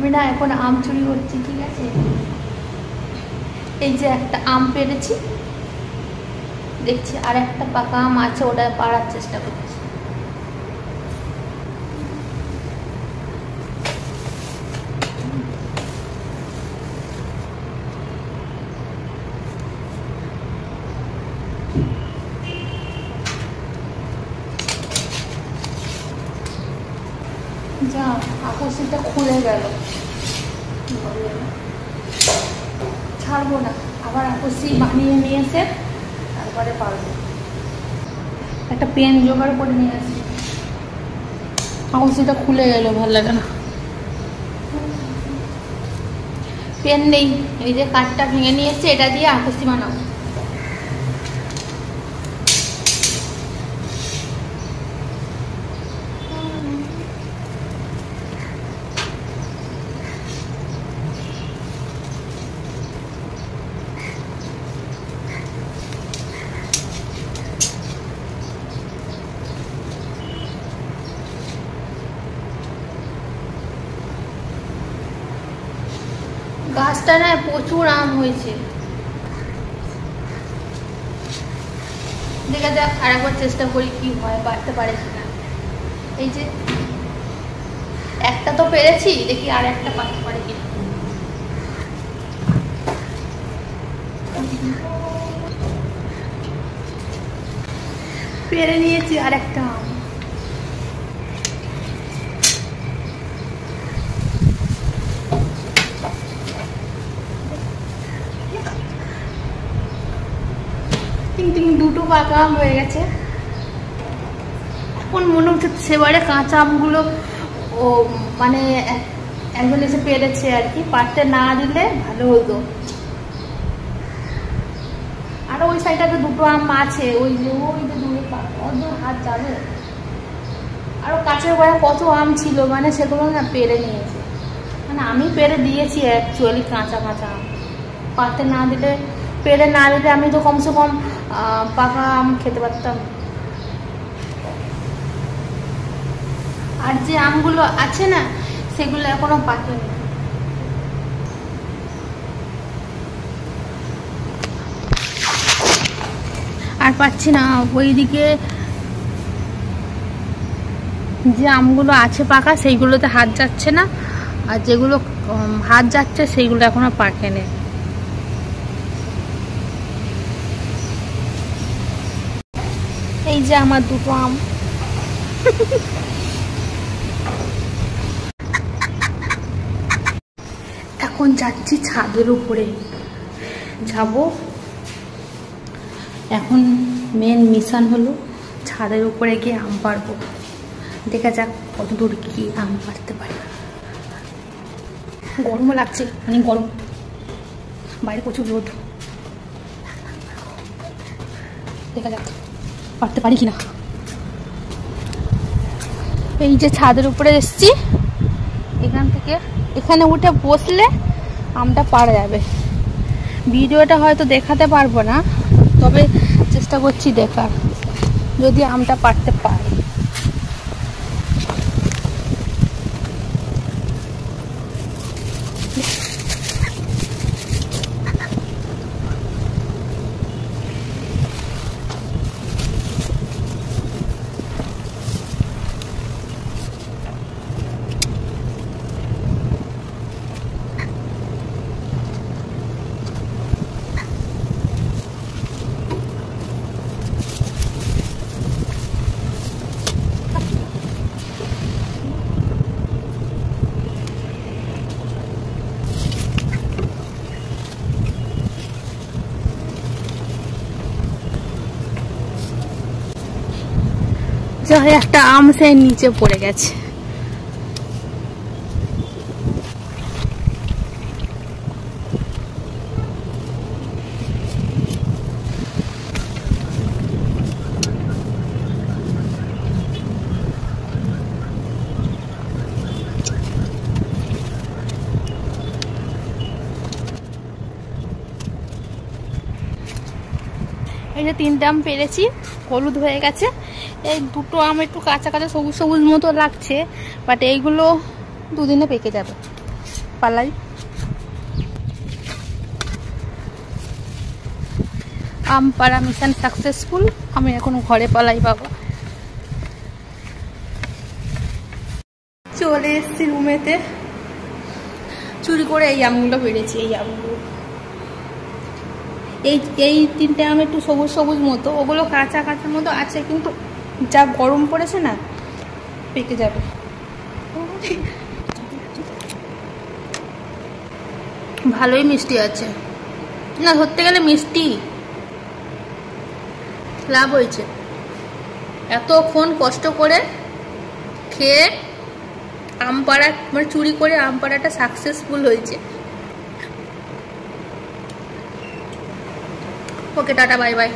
আমি না এখন আম চুরি করছি, ঠিক আছে? এই যে একটা আম পেরেছি, দেখছি আর একটা পাকা আম আছে, ওটা পাড়ার চেষ্টা করছি। যা আকর্ষণটা খুলে গেল, ছাড়বো না, আবার আকর্ষি বানিয়ে নিয়ে এসে তারপরে পারবো। একটা পেন জোগাড় করে নিয়ে আসি। আকর্ষিটা খুলে গেল, ভালো লাগে না। পেন নেই, এই যে কাঠটা ভেঙে নিয়ে এসছে, এটা দিয়ে আকর্ষি বানাবো। গাছটা না প্রচুর আম হয়েছে, দেখা যাক আরেকবার চেষ্টা করি কি হয়, বাড়তে পারে কিনা। এই যে একটা তো পেরেছি, দেখি আর একটা পারতে পারে কিনা। পেরে নিয়েছি আর একটা আম। দুটো পাকা আম হয়ে গেছে। এখন মনে হচ্ছে সেবারে কাঁচা আমগুলো ও মানে একজন এসে পেরেছে আর কি, পারতে না দিলে ভালো হতো। আর ওই সাইডটাতে দুটো আম আছে, ওই যে দূরে অত হাত যাবে। আরো কাছের ঘরে কত আম ছিল, মানে সেগুলো না পেরে নিয়েছে, মানে আমি পেরে দিয়েছি অ্যাকচুয়ালি কাঁচা কাঁচা আম। পারতে না দিলে, পেরে না দিলে আমি তো কমসে কম পাকা আম খেতে পারতাম। আর যে আমগুলো আছে না, সেগুলো এখনো পাকেনি। আর পাচ্ছি না। ওইদিকে যে আমগুলো আছে পাকা, সেইগুলোতে হাত যাচ্ছে না, আর যেগুলো হাত যাচ্ছে সেইগুলো এখনো পাকেনি। এই যে আমার দুটো আম। এখন যাচ্ছি ছাদের উপরে, যাব। এখন মেন মিশন হলো ছাদের উপরে গিয়ে আম পারবো। দেখা যাক কত দূর কি আম পারতে পারে। গরমও লাগছে, অনেক গরম, বাইরে প্রচুর রোদ। দেখা যাক পারতে পারি কিনা। এই যে ছাদের উপরে এসছি, এখান থেকে এখানে উঠে বসলে আমটা পারা যাবে। ভিডিওটা হয়তো দেখাতে পারবো না, তবে চেষ্টা করছি দেখার, যদি আমটা পারতে পারি। একটা আম সে নিচে পড়ে গেছে। এই যে তিনটে আম পেরেছি, হলুদ হয়ে গেছে। এই দুটো আম একটু কাঁচা কাঁচা সবুজ সবুজ মতো লাগছে, বাট এইগুলো দুদিনে পেকে যাবে। পালাই। আমপাড়া মিশন সাকসেসফুল, আমি এখন ঘরে পালাই বাবা। চলে এসছি রুমেতে, চুরি করে এই আমগুলো বেড়েছি। এই আমগুলো, এই তিনটে আম একটু সবুজ সবুজ মতো, ওগুলো কাঁচা কাঁচার মতো আছে, কিন্তু যা গরম পড়েছে না পেকে যাবে। ভালোই মিষ্টি আছে না, ধরতে গেলে মিষ্টি লাভ হয়েছে। এতক্ষণ কষ্ট করে খেয়ে আমপাড়া মানে চুরি করে আমপাড়াটা সাকসেসফুল হয়েছে। ওকে, টাটা, বাই বাই।